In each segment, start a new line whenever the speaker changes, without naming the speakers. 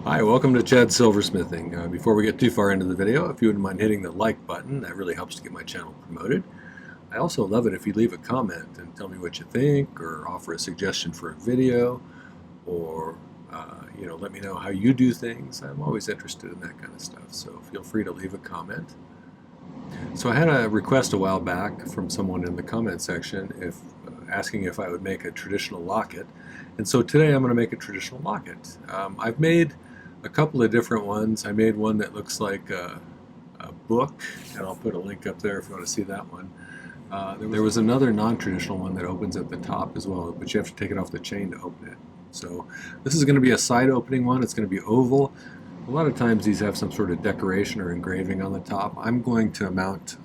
Hi, welcome to Chad's Silversmithing. Before we get too far into the video, if you wouldn't mind hitting the like button, that really helps to get my channel promoted. I also love it if you leave a comment and tell me what you think, or offer a suggestion for a video, or let me know how you do things. I'm always interested in that kind of stuff, so feel free to leave a comment. So I had a request a while back from someone in the comment section asking if I would make a traditional locket, and so today I'm going to make a traditional locket. I've made a couple of different ones. I made one that looks like a book, and I'll put a link up there if you want to see that one. There was another non-traditional one that opens at the top as well, but you have to take it off the chain to open it. So this is going to be a side opening one. It's going to be oval. A lot of times these have some sort of decoration or engraving on the top. I'm going to mount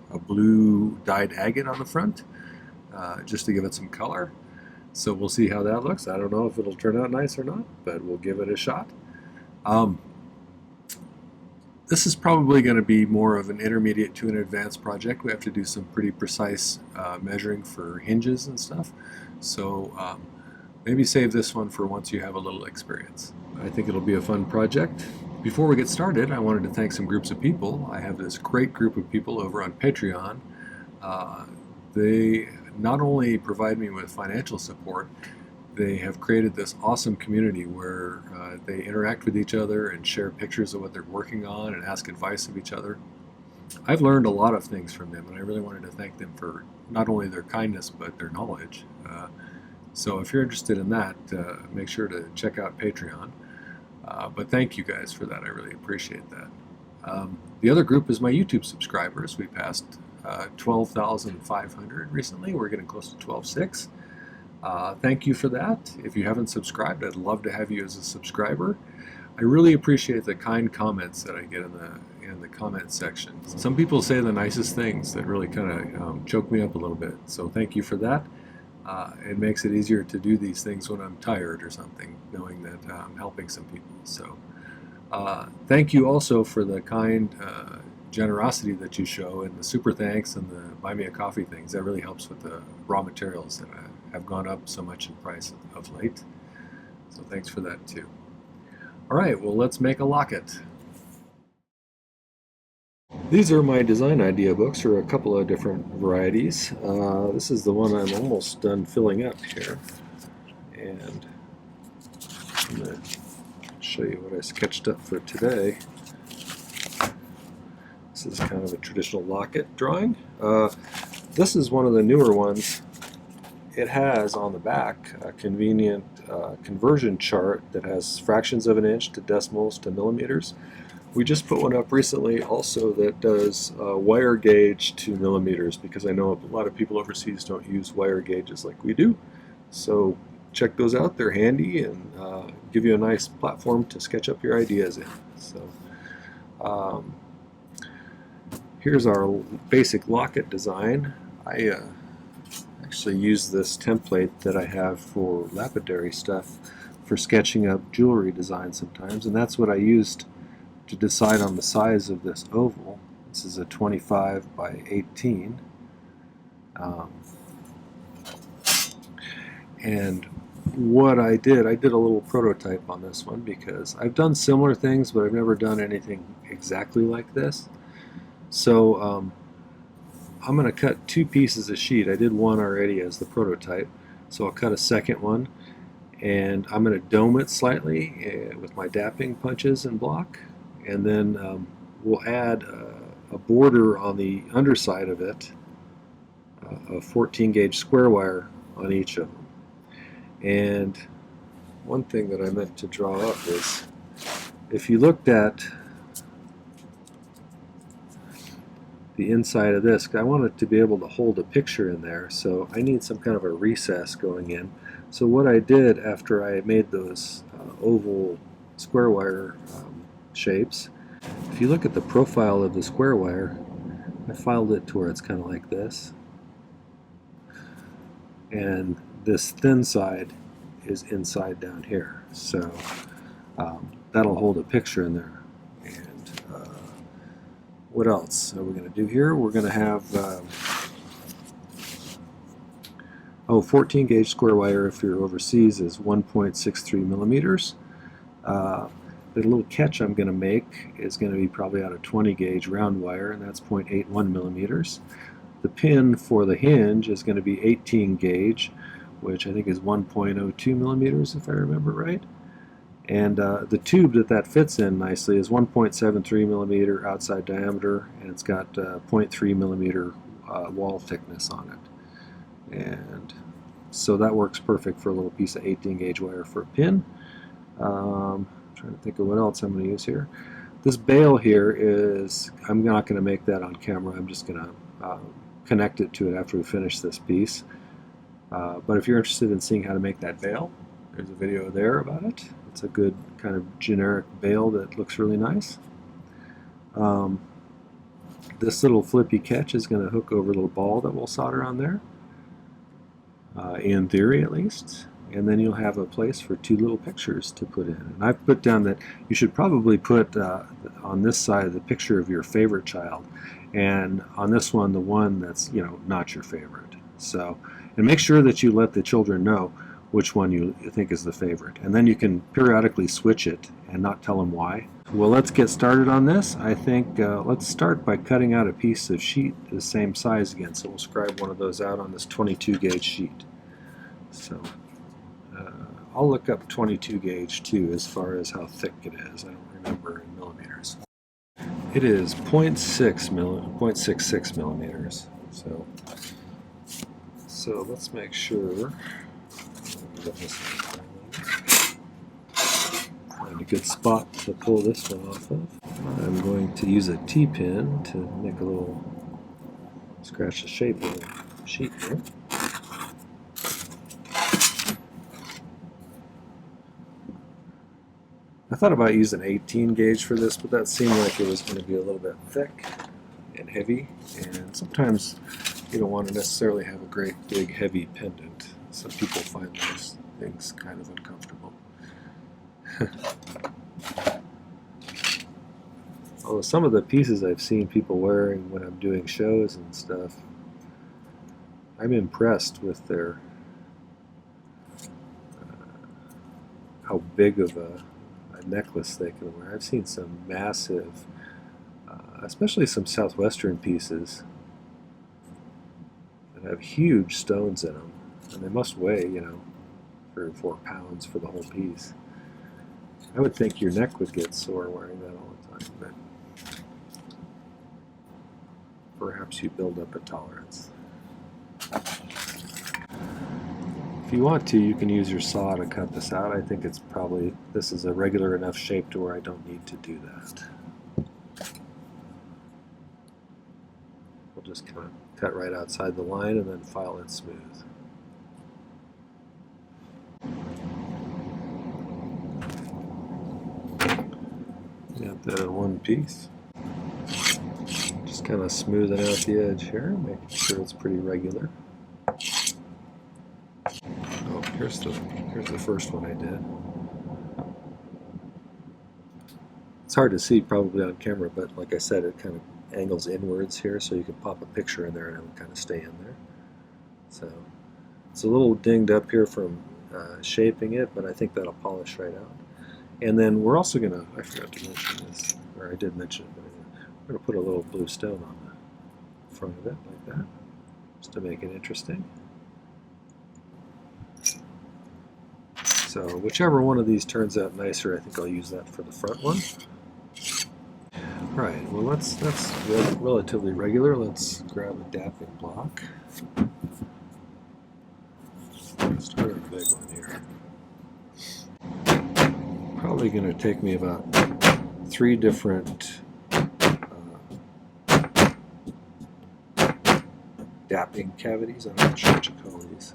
a blue dyed agate on the front just to give it some color. So we'll see how that looks. I don't know if it'll turn out nice or not, but we'll give it a shot. This is probably going to be more of an intermediate to an advanced project. We have to do some pretty precise measuring for hinges and stuff. So maybe save this one for once you have a little experience. I think it'll be a fun project. Before we get started, I wanted to thank some groups of people. I have this great group of people over on Patreon. They not only provide me with financial support, they have created this awesome community where they interact with each other and share pictures of what they're working on and ask advice of each other. I've learned a lot of things from them, and I really wanted to thank them for not only their kindness but their knowledge. So if you're interested in that, make sure to check out Patreon. But thank you guys for that. I really appreciate that. The other group is my YouTube subscribers. We passed 12,500 recently. We're getting close to 12,600. Thank you for that. If you haven't subscribed, I'd love to have you as a subscriber. I really appreciate the kind comments that I get in the comment section. Some people say the nicest things that really kind of choke me up a little bit. So thank you for that. It makes it easier to do these things when I'm tired or something, knowing that I'm helping some people. So thank you also for the kind generosity that you show, and the super thanks and the buy me a coffee things. That really helps with the raw materials that have gone up so much in price of late. So thanks for that too. All right, well, let's make a locket. These are my design idea books for a couple of different varieties. This is the one I'm almost done filling up here, and I'm going to show you what I sketched up for today. This is kind of a traditional locket drawing. This is one of the newer ones. It has on the back a convenient conversion chart that has fractions of an inch to decimals to millimeters. We just put one up recently also that does wire gauge to millimeters, because I know a lot of people overseas don't use wire gauges like we do. So check those out. They're handy and give you a nice platform to sketch up your ideas in. So here's our basic locket design. I actually use this template that I have for lapidary stuff for sketching up jewelry design sometimes, and that's what I used to decide on the size of this oval. This is a 25 by 18. And what I did a little prototype on this one, because I've done similar things, but I've never done anything exactly like this. So I'm going to cut two pieces of sheet. I did one already as the prototype, so I'll cut a second one, and I'm going to dome it slightly with my dapping punches and block, and then we'll add a border on the underside of it, a 14 gauge square wire on each of them. And one thing that I meant to draw up is, if you looked at the inside of this, I want it to be able to hold a picture in there, so I need some kind of a recess going in. So what I did after I made those oval square wire shapes, if you look at the profile of the square wire, I filed it to where it's kind of like this, and this thin side is inside down here, so that'll hold a picture in there. What else are we going to do here? We're going to have 14 gauge square wire if you're overseas is 1.63 millimeters. the little catch I'm going to make is going to be probably out of 20 gauge round wire, and that's 0.81 millimeters. The pin for the hinge is going to be 18 gauge, which I think is 1.02 millimeters if I remember right. And the tube that fits in nicely is 1.73 millimeter outside diameter, and it's got 0.3 millimeter wall thickness on it. And so that works perfect for a little piece of 18 gauge wire for a pin. I'm trying to think of what else I'm going to use here. This bail here is, I'm not going to make that on camera, I'm just going to connect it to it after we finish this piece. But if you're interested in seeing how to make that bail, there's a video there about it. It's a good kind of generic bail that looks really nice. This little flippy catch is going to hook over a little ball that we'll solder on there, in theory at least. And then you'll have a place for two little pictures to put in. And I've put down that you should probably put on this side the picture of your favorite child, and on this one the one that's, you know, not your favorite. So, and make sure that you let the children know which one you think is the favorite, and then you can periodically switch it and not tell them why. Well, let's get started on this. I think let's start by cutting out a piece of sheet the same size again. So we'll scribe one of those out on this 22 gauge sheet. So I'll look up 22 gauge too as far as how thick it is. I don't remember in millimeters. It is 0.66 millimeters. So let's make sure. Find a good spot to pull this one off of. I'm going to use a T-pin to make a little, scratch the shape of the sheet here. I thought about using 18 gauge for this, but that seemed like it was going to be a little bit thick and heavy, and sometimes you don't want to necessarily have a great big heavy pendant. Some people find those things kind of uncomfortable. Although some of the pieces I've seen people wearing when I'm doing shows and stuff, I'm impressed with their how big of a necklace they can wear. I've seen some massive, especially some southwestern pieces that have huge stones in them, and they must weigh, you know, 3 or 4 pounds for the whole piece. I would think your neck would get sore wearing that all the time, but perhaps you build up a tolerance. If you want to, you can use your saw to cut this out. I think it's probably, this is a regular enough shape to where I don't need to do that. We'll just kind of cut right outside the line and then file it smooth. Got that in one piece. Just kind of smoothing out the edge here, making sure it's pretty regular. Oh, here's the first one I did. It's hard to see probably on camera, but like I said, it kind of angles inwards here, so you can pop a picture in there and it'll kind of stay in there. So it's a little dinged up here from shaping it, but I think that'll polish right out. And then we're also going to, I forgot to mention this, or I did mention it, but we're going to put a little blue stone on the front of it like that, just to make it interesting. So whichever one of these turns out nicer, I think I'll use that for the front one. Alright, well that's relatively regular. Let's grab a dapping block. Let's start with a big one here. Probably going to take me about 3 different dapping cavities. I'm not sure what you call these.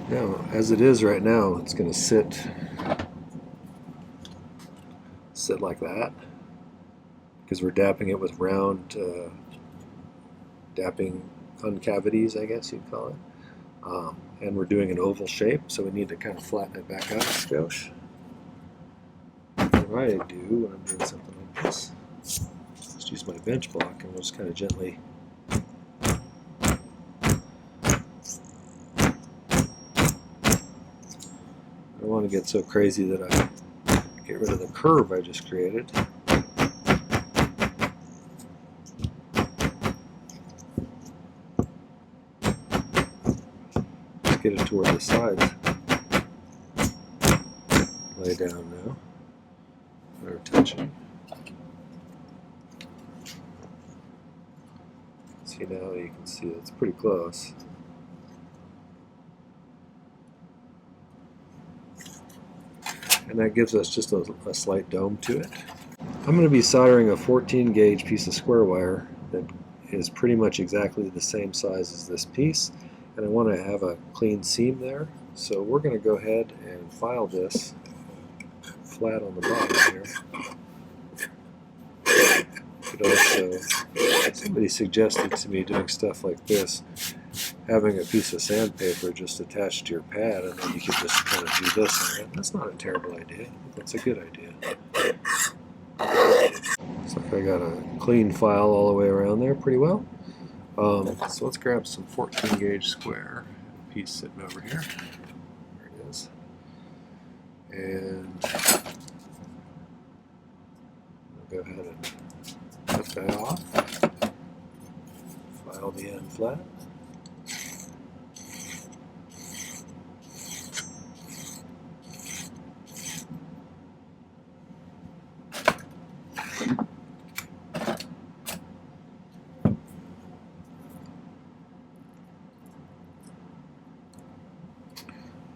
Now, as it is right now, it's going to sit like that, because we're dapping it with round dapping concavities, I guess you'd call it. And we're doing an oval shape, so we need to kind of flatten it back out a skosh. What I do when I'm doing something like this, just use my bench block and we'll just kind of gently want to get so crazy that I get rid of the curve I just created. Let's get it to where the sides lay down now. They're touching. See, now you can see it's pretty close. And that gives us just a slight dome to it. I'm going to be soldering a 14 gauge piece of square wire that is pretty much exactly the same size as this piece, and I want to have a clean seam there. So we're going to go ahead and file this flat on the bottom here. But also, somebody suggested to me doing stuff like this, having a piece of sandpaper just attached to your pad, and then you can just kind of do this on it. That's not a terrible idea. That's a good idea. Looks like I got a clean file all the way around there pretty well. So let's grab some 14 gauge square piece sitting over here. There it is. And I'll go ahead and cut that off. File the end flat.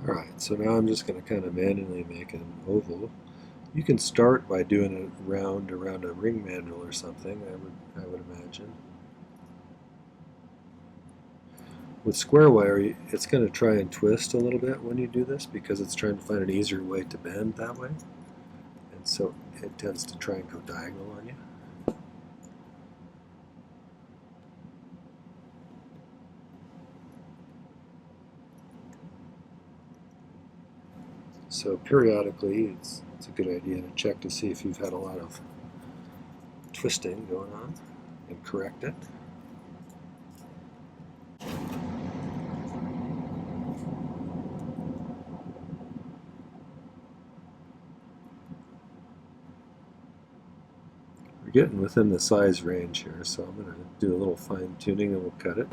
Alright, so now I'm just going to kind of manually make an oval. You can start by doing it around a ring manual or something, I would imagine. With square wire, it's going to try and twist a little bit when you do this because it's trying to find an easier way to bend that way. And so it tends to try and go diagonal on you. So periodically, it's a good idea to check to see if you've had a lot of twisting going on and correct it. We're getting within the size range here, so I'm going to do a little fine tuning and we'll cut it.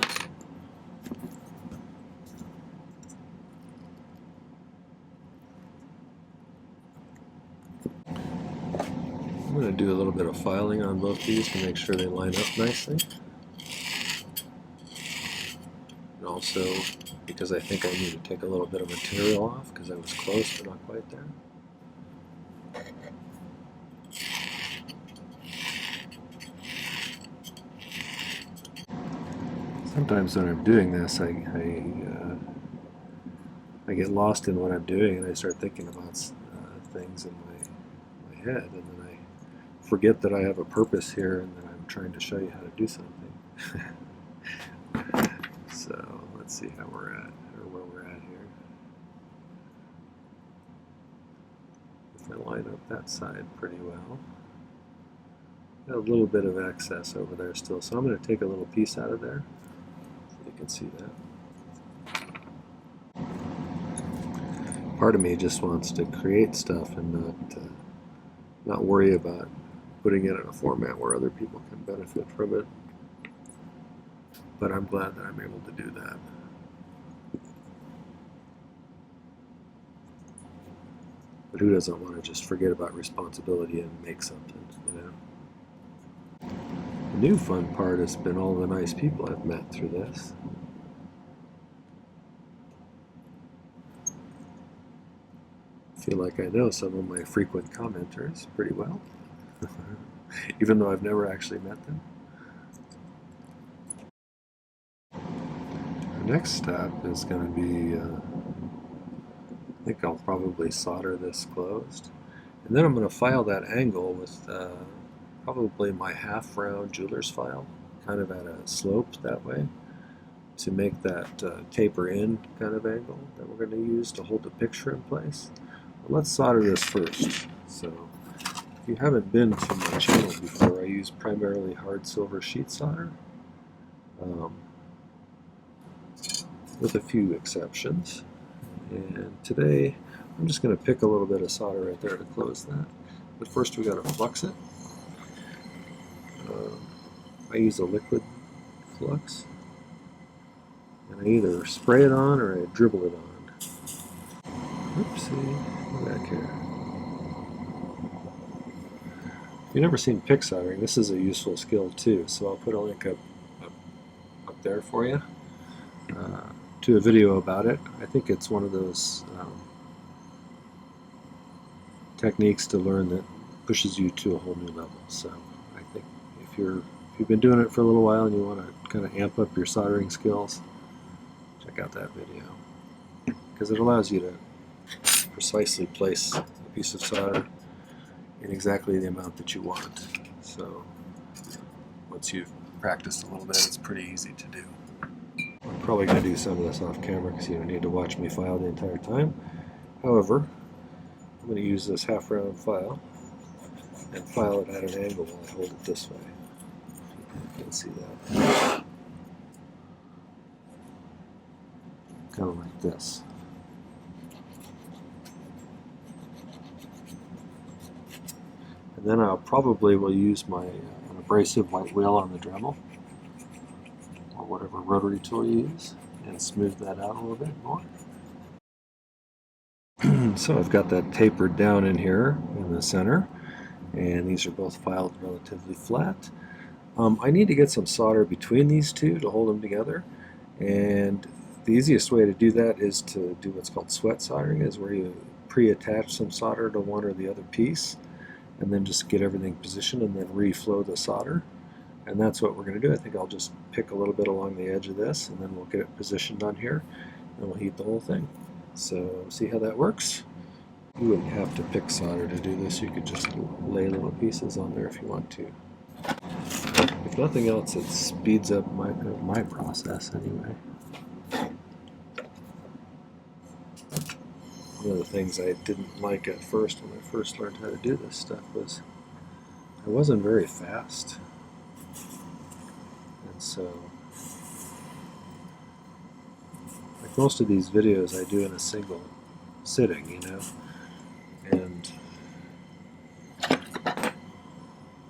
I'm going to do a little bit of filing on both these to make sure they line up nicely. And also because I think I need to take a little bit of material off because I was close but not quite there. Sometimes when I'm doing this, I get lost in what I'm doing and I start thinking about things in my head, and then I forget that I have a purpose here and that I'm trying to show you how to do something. So let's see how we're at, or where we're at here. If I line up that side pretty well. Got a little bit of excess over there still, so I'm going to take a little piece out of there so you can see that. Part of me just wants to create stuff and not worry about putting it in a format where other people can benefit from it. But I'm glad that I'm able to do that. But who doesn't want to just forget about responsibility and make something, you know? The new fun part has been all the nice people I've met through this. I feel like I know some of my frequent commenters pretty well, even though I've never actually met them. The next step is going to be, I think I'll probably solder this closed. And then I'm going to file that angle with probably my half-round jeweler's file, kind of at a slope that way, to make that taper in kind of angle that we're going to use to hold the picture in place. But let's solder this first. So if you haven't been to my channel before, I use primarily hard silver sheet solder, with a few exceptions. And today I'm just going to pick a little bit of solder right there to close that. But first we got to flux it. I use a liquid flux. And I either spray it on or I dribble it on. Oopsie, go back here. If you've never seen pick soldering, this is a useful skill too, so I'll put a link up there for you to a video about it. I think it's one of those techniques to learn that pushes you to a whole new level. So I think if you've been doing it for a little while and you want to kind of amp up your soldering skills, check out that video, because it allows you to precisely place a piece of solder in exactly the amount that you want. So once you've practiced a little bit, it's pretty easy to do. I'm probably going to do some of this off camera because you don't need to watch me file the entire time. However, I'm going to use this half round file and file it at an angle while I hold it this way. You can see that. Kind of like this. And then I'll probably will use my an abrasive white wheel on the Dremel, or whatever rotary tool you use, and smooth that out a little bit more. So I've got that tapered down in here in the center, and these are both filed relatively flat. I need to get some solder between these two to hold them together, and the easiest way to do that is to do what's called sweat soldering, is where you pre-attach some solder to one or the other piece, and then just get everything positioned and then reflow the solder. And that's what we're going to do. I think I'll just pick a little bit along the edge of this, and then we'll get it positioned on here, and we'll heat the whole thing. So see how that works? You wouldn't have to pick solder to do this. You could just lay little pieces on there if you want to. If nothing else, it speeds up my process anyway. One of the things I didn't like at first when I first learned how to do this stuff was I wasn't very fast. And so, like most of these videos I do in a single sitting, you know, and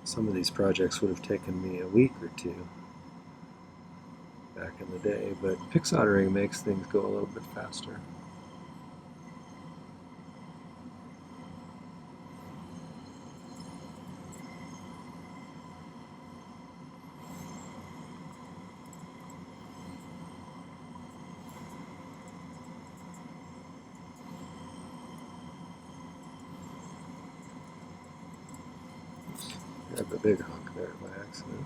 some of these projects would have taken me a week or two back in the day, but pick soldering makes things go a little bit faster. I have a big hunk there by accident.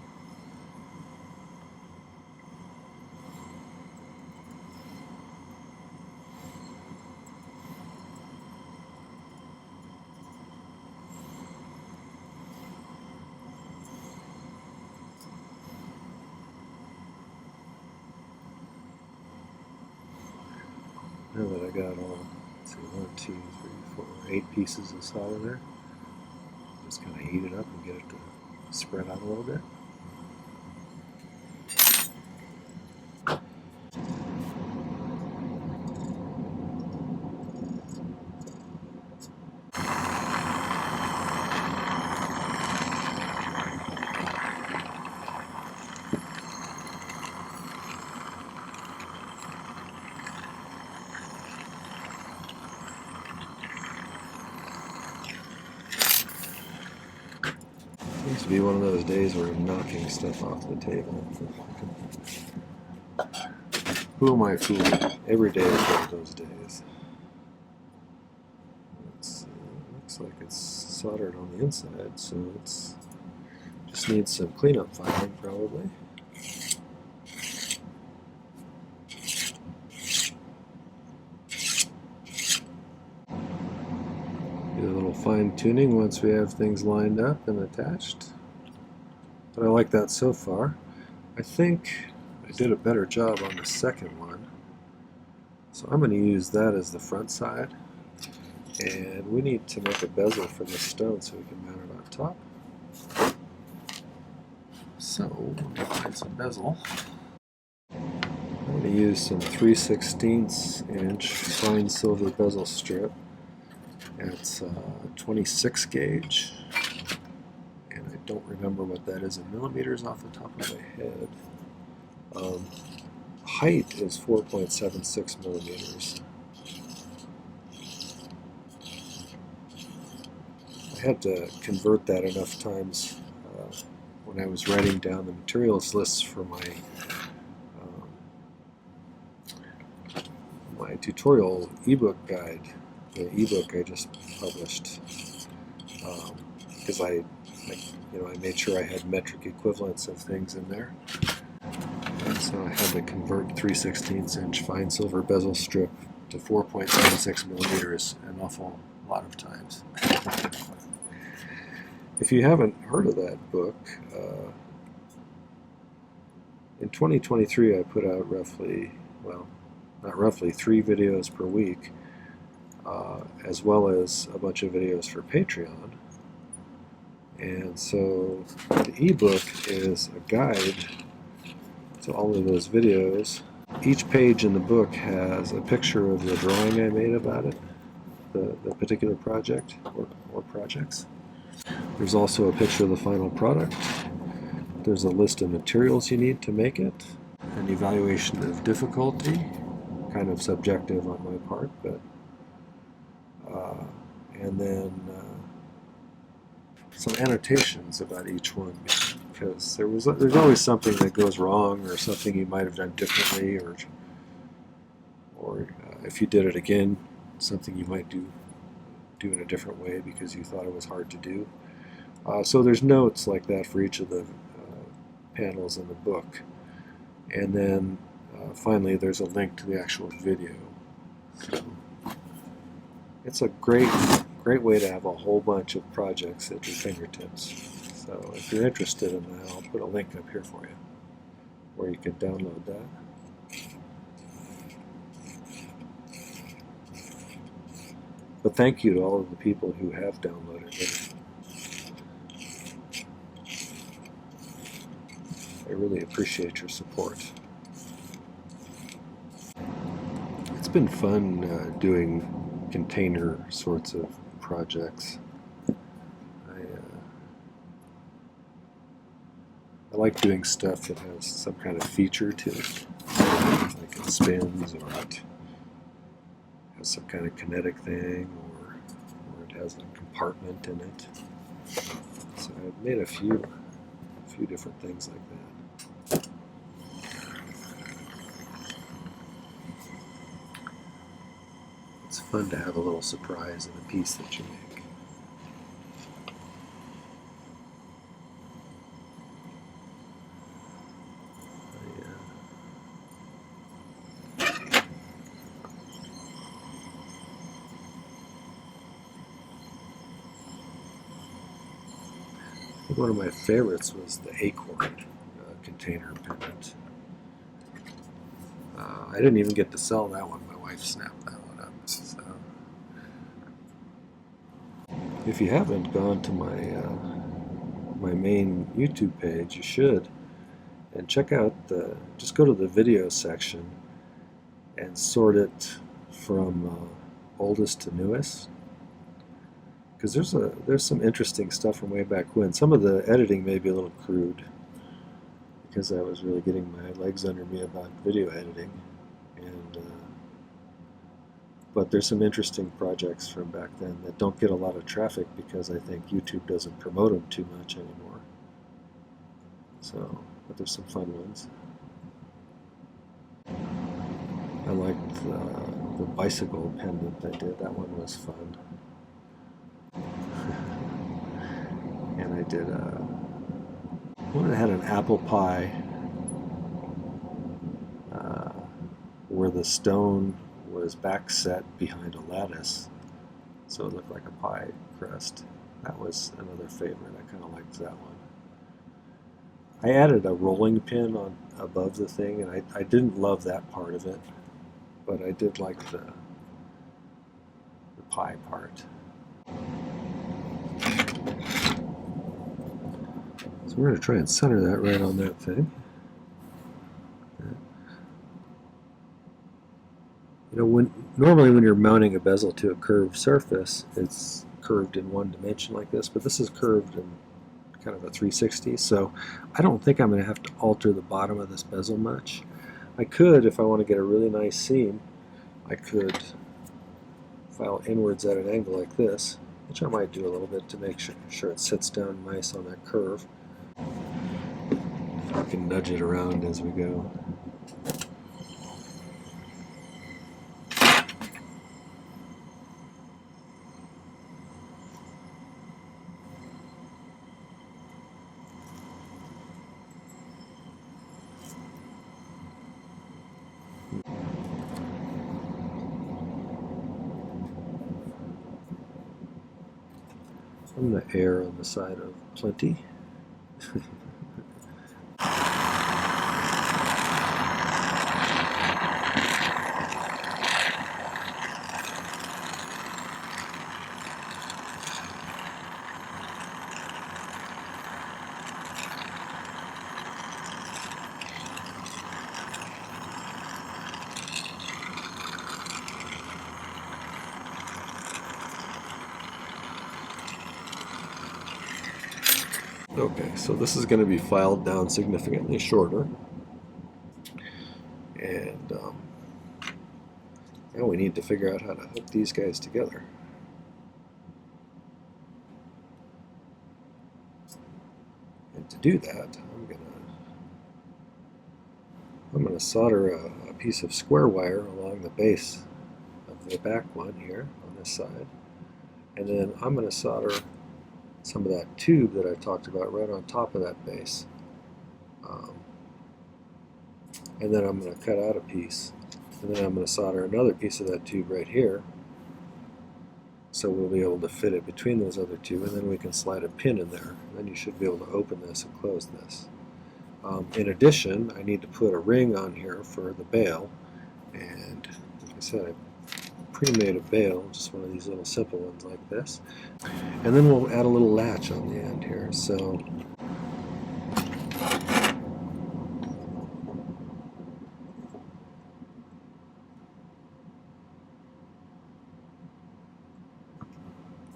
Now that I got all, let's see, 1, 2, 3, 4, 8 pieces of solder there, just kind of heat it up and get it to spread out a little bit. Seems to be one of those days where I'm knocking stuff off the table. Who am I fooling? Every day is one of those days. Looks like it's soldered on the inside, so it's just needs some cleanup filing probably. Do a little fine tuning once we have things lined up and attached. But I like that so far. I think I did a better job on the second one. So I'm going to use that as the front side. And we need to make a bezel for this stone so we can mount it on top. So let me find some bezel. I'm going to use some 3/16 inch fine silver bezel strip. It's 26 gauge, and I don't remember what that is in millimeters off the top of my head. Height is 4.76 millimeters. I had to convert that enough times when I was writing down the materials lists for my tutorial ebook guide, the ebook I just published, because I made sure I had metric equivalents of things in there. And so I had to convert 3/16 inch fine silver bezel strip to 4.76 millimeters an awful lot of times. If you haven't heard of that book, in 2023 I put out roughly, well, not roughly, 3 videos per week, as well as a bunch of videos for Patreon. And so the ebook is a guide to all of those videos. Each page in the book has a picture of the drawing I made about it, the particular project or projects. There's also a picture of the final product. There's a list of materials you need to make it, an evaluation of difficulty, kind of subjective on my part, but and then some annotations about each one, because there's always something that goes wrong, or something you might have done differently, or if you did it again, something you might do in a different way because you thought it was hard to do. So there's notes like that for each of the panels in the book, and then finally there's a link to the actual video. So it's a great way to have a whole bunch of projects at your fingertips. So if you're interested in that, I'll put a link up here for you where you can download that. But thank you to all of the people who have downloaded it. I really appreciate your support. It's been fun doing container sorts of projects. I like doing stuff that has some kind of feature to it, like it spins, or it has some kind of kinetic thing, or it has a compartment in it. So I've made a few different things like that. It's fun to have a little surprise in a piece that you make. One of my favorites was the acorn container pendant. I didn't even get to sell that one. My wife snapped that one up. So, if you haven't gone to my main YouTube page, you should, and check out just go to the video section and sort it from oldest to newest. Because there's some interesting stuff from way back when. Some of the editing may be a little crude, because I was really getting my legs under me about video editing, and but there's some interesting projects from back then that don't get a lot of traffic because I think YouTube doesn't promote them too much anymore. So, but there's some fun ones. I liked the bicycle pendant I did. That one was fun. And I did one that had an apple pie where the stone was back set behind a lattice, so it looked like a pie crust. That was another favorite. I kind of liked that one. I added a rolling pin on above the thing, and I didn't love that part of it, but I did like the pie part. So we're going to try and center that right on that thing. You know, normally when you're mounting a bezel to a curved surface, it's curved in one dimension like this, but this is curved in kind of a 360, so I don't think I'm going to have to alter the bottom of this bezel much. I could, if I want to get a really nice seam, I could file inwards at an angle like this, which I might do a little bit to make sure it sits down nice on that curve. I can nudge it around as we go. I'm going to err on the side of plenty. Okay, so this is going to be filed down significantly shorter. And now we need to figure out how to hook these guys together. And to do that, I'm gonna solder a piece of square wire along the base of the back one here on this side. And then I'm going to solder some of that tube that I talked about right on top of that base. And then I'm going to cut out a piece, and then I'm going to solder another piece of that tube right here, so we'll be able to fit it between those other two, and then we can slide a pin in there. And then you should be able to open this and close this. In addition, I need to put a ring on here for the bail, and like I said, I pre-made a bail, just one of these little simple ones like this. And then we'll add a little latch on the end here. So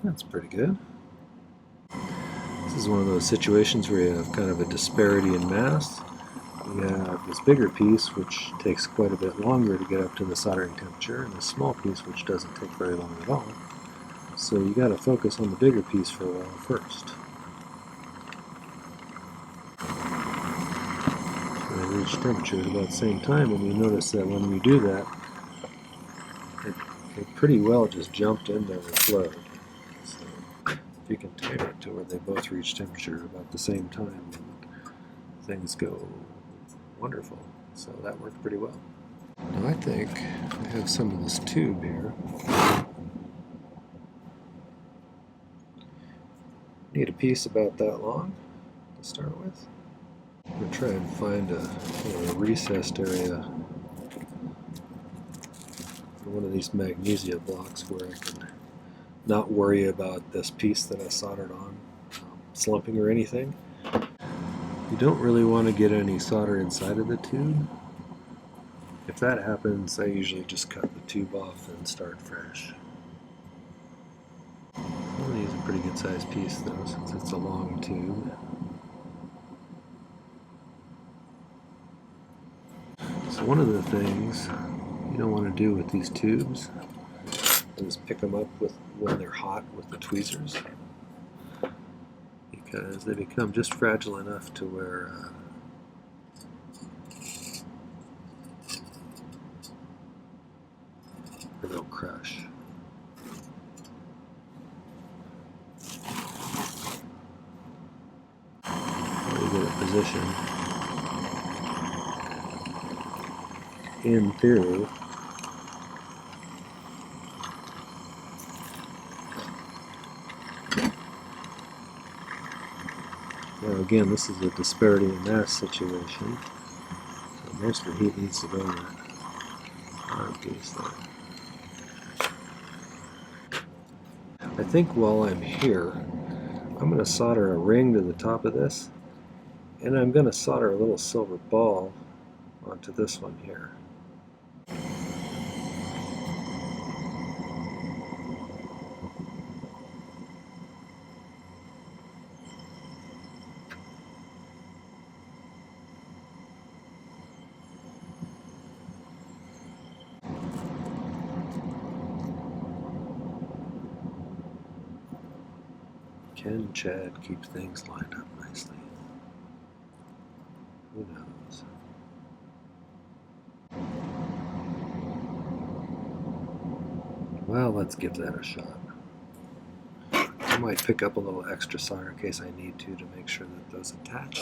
that's pretty good. This is one of those situations where you have kind of a disparity in mass. We have this bigger piece, which takes quite a bit longer to get up to the soldering temperature, and this small piece, which doesn't take very long at all. So you got to focus on the bigger piece for a while first. So they reach temperature at about the same time, and you notice that when we do that, it pretty well just jumped into the flow. So if you can time it to where they both reach temperature about the same time, things go wonderful. So that worked pretty well. Now I think I have some of this tube here. Need a piece about that long to start with. I'm going to try and find a recessed area for one of these magnesia blocks where I can not worry about this piece that I soldered on slumping or anything. You don't really want to get any solder inside of the tube. If that happens, I usually just cut the tube off and start fresh. I'm going to use a pretty good sized piece though, since it's a long tube. So one of the things you don't want to do with these tubes is pick them up when they're hot with the tweezers, because they become just fragile enough to where they'll crush. You get a position, in theory, now again, this is a disparity in mass situation, so most of the heat needs to go in the bottom piece there. I think while I'm here, I'm going to solder a ring to the top of this, and I'm going to solder a little silver ball onto this one here. Can Chad keep things lined up nicely? Who knows? Well, let's give that a shot. I might pick up a little extra solder in case I need to make sure that those attach.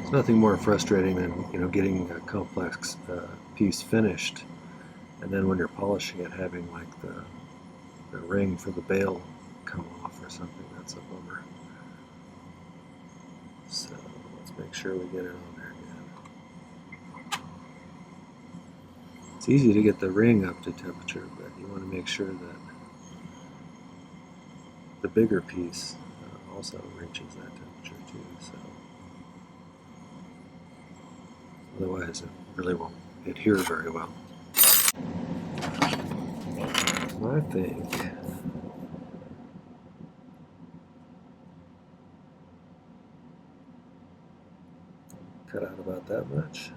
It's nothing more frustrating than getting a complex piece finished, and then when you're polishing it, having like the ring for the bail come off or something. That's a bummer. So let's make sure we get it on there again. It's easy to get the ring up to temperature, but you want to make sure that the bigger piece also reaches that temperature too. So otherwise it really won't adhere very well. I think cut out about that much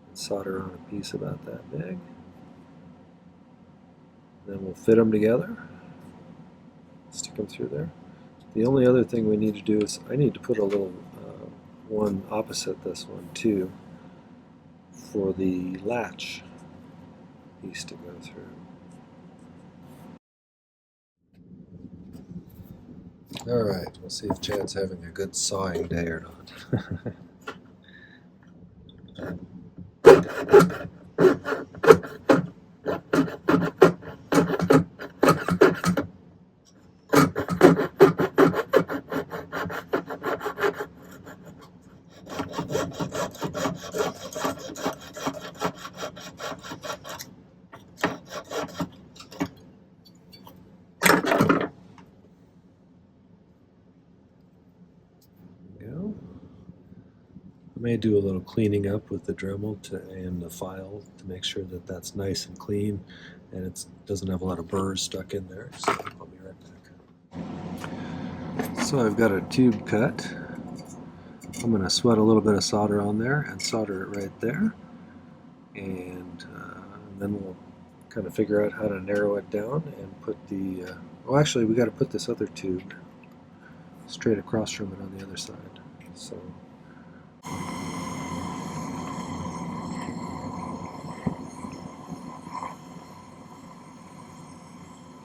and solder on a piece about that big. Then we'll fit them together, stick them through there. The only other thing we need to do is I need to put a little one opposite this one too for the latch piece to go through. Alright, we'll see if Chad's having a good sawing day or not. I may do a little cleaning up with the Dremel and the file to make sure that that's nice and clean and it doesn't have a lot of burrs stuck in there. So I'll be right back. So I've got a tube cut. I'm going to sweat a little bit of solder on there and solder it right there. And then we'll kind of figure out how to narrow it down and put the... well, actually, we got to put this other tube straight across from it on the other side. So...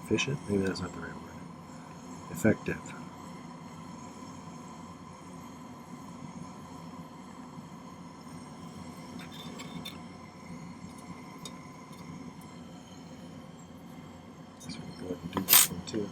efficient? Maybe that's not the right word. Effective. So we'll go ahead and do this one too.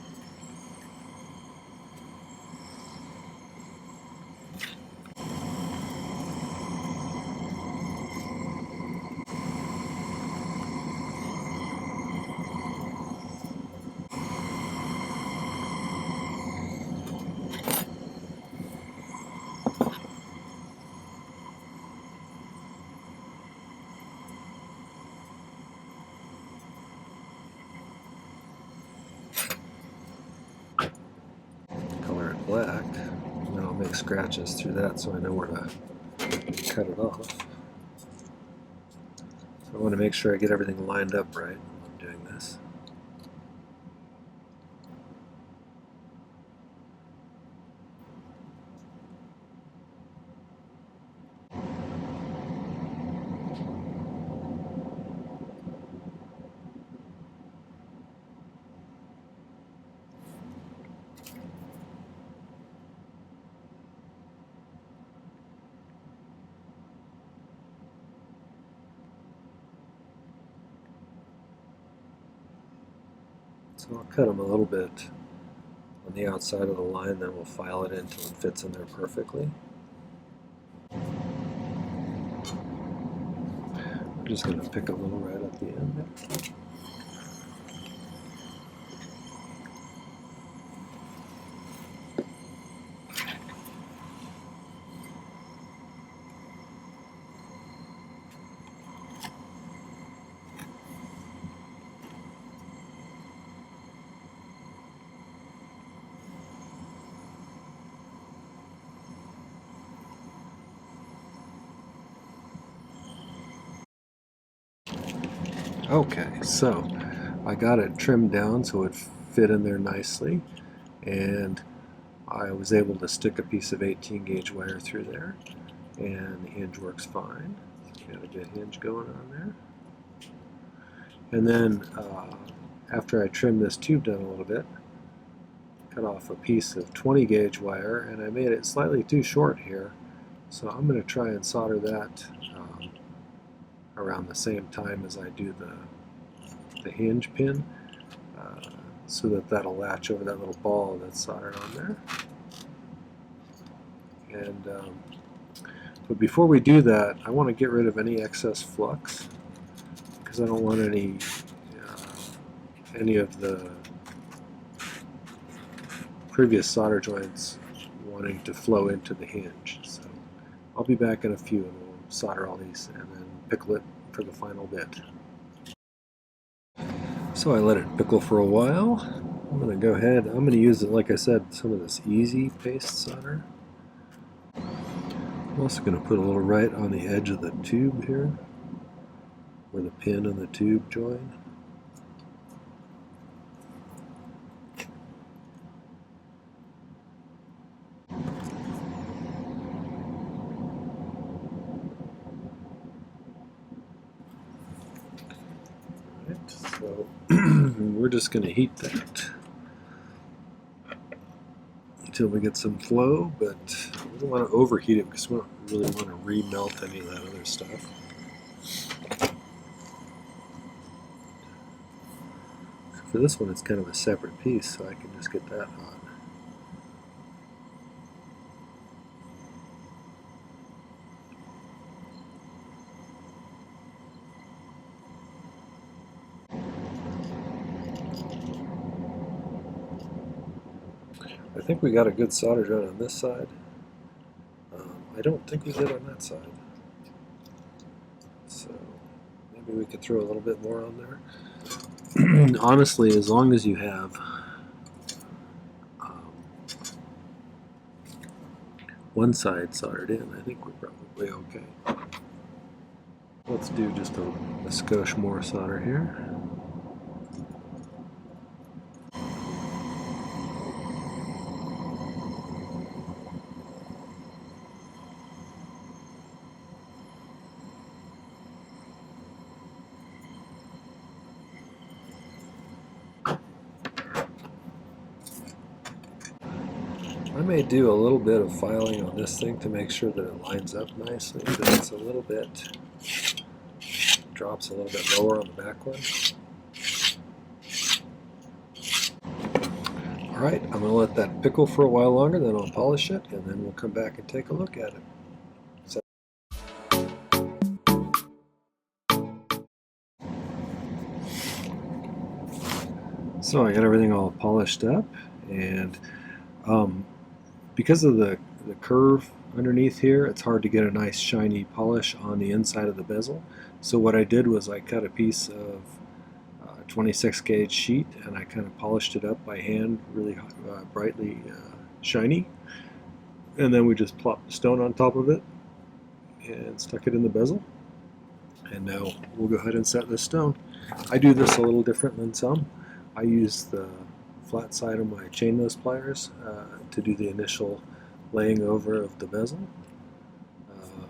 Color it black, and then I'll make scratches through that so I know where to cut it off. So I want to make sure I get everything lined up right when I'm doing this. So I'll cut them a little bit on the outside of the line, then we'll file it in until it fits in there perfectly. I'm just going to pick a little right at the end there. Okay, so I got it trimmed down so it fit in there nicely, and I was able to stick a piece of 18 gauge wire through there, and the hinge works fine. Got a good hinge going on there. And then after I trimmed this tube down a little bit, cut off a piece of 20 gauge wire, and I made it slightly too short here, so I'm going to try and solder that around the same time as I do the hinge pin, so that that'll latch over that little ball that's soldered on there. And but before we do that, I want to get rid of any excess flux, because I don't want any of the previous solder joints wanting to flow into the hinge. So I'll be back in a few and we'll solder all these and then pickle it for the final bit. So I let it pickle for a while. I'm going to go ahead, I'm going to use, like I said, some of this easy paste solder. I'm also going to put a little right on the edge of the tube here, where the pin and the tube join. Alright, so we're just going to heat that until we get some flow, but we don't want to overheat it because we don't really want to remelt any of that other stuff. For this one, it's kind of a separate piece, so I can just get that hot. I think we got a good solder joint on this side. I don't think we did on that side. So maybe we could throw a little bit more on there. Honestly, as long as you have one side soldered in, I think we're probably okay. Let's do just a skosh more solder here. I may do a little bit of filing on this thing to make sure that it lines up nicely, but it's a little bit, drops a little bit lower on the back one. Alright, I'm going to let that pickle for a while longer, then I'll polish it, and then we'll come back and take a look at it. So I got everything all polished up, and because of the curve underneath here, it's hard to get a nice shiny polish on the inside of the bezel. So what I did was I cut a piece of 26 gauge sheet and I kind of polished it up by hand, really brightly shiny, and then we just plopped the stone on top of it and stuck it in the bezel. And now we'll go ahead and set this stone. I do this a little different than some. I use the flat side of my chain nose pliers to do the initial laying over of the bezel.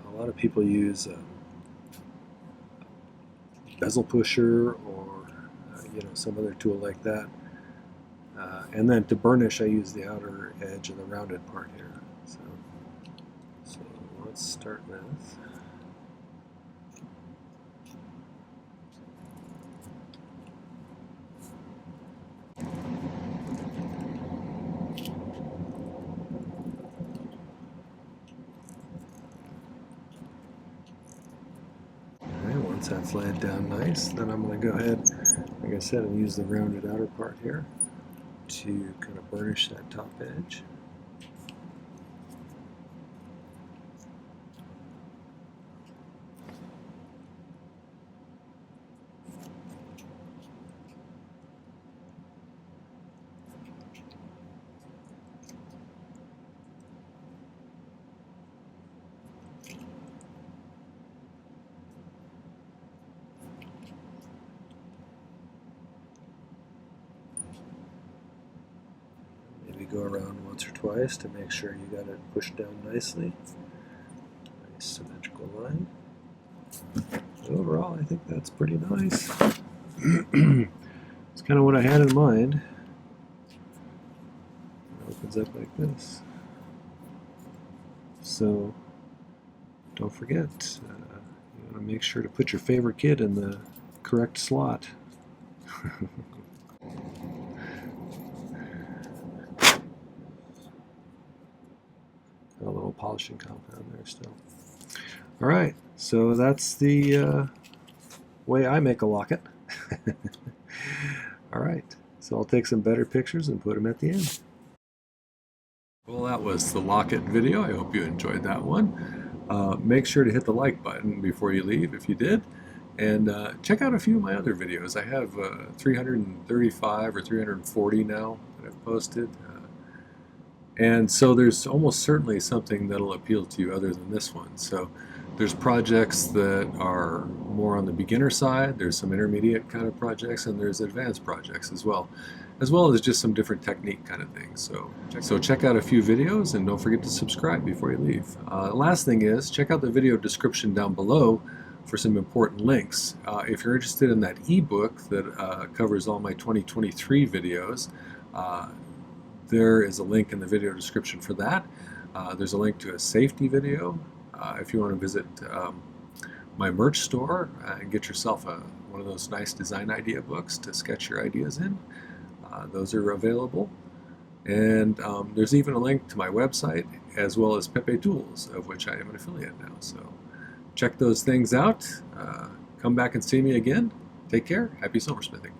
A lot of people use a bezel pusher or some other tool like that. And then to burnish, I use the outer edge of the rounded part here. So let's start with. Once that's laid down nice, then I'm going to go ahead, like I said, and use the rounded outer part here to kind of burnish that top edge. go around once or twice to make sure you got it pushed down nicely. Nice symmetrical line. But overall, I think that's pretty nice. It's kind of what I had in mind. It opens up like this. So don't forget, you want to make sure to put your favorite kit in the correct slot. A little polishing compound there still. All right, so that's the way I make a locket. All right, so I'll take some better pictures and put them at the end. Well, that was the Locket video. I hope you enjoyed that one. Make sure to hit the like button before you leave if you did. And check out a few of my other videos. I have 335 or 340 now that I've posted. And so there's almost certainly something that'll appeal to you other than this one. So there's projects that are more on the beginner side, there's some intermediate kind of projects, and there's advanced projects as well as just some different technique kind of things. So check out a few videos, and don't forget to subscribe before you leave. Last thing is, check out the video description down below for some important links. If you're interested in that ebook that covers all my 2023 videos, there is a link in the video description for that. There's a link to a safety video if you want to visit my merch store and get yourself one of those nice design idea books to sketch your ideas in. Those are available. And there's even a link to my website as well as Pepe Tools, of which I am an affiliate now. So check those things out. Come back and see me again. Take care. Happy silversmithing.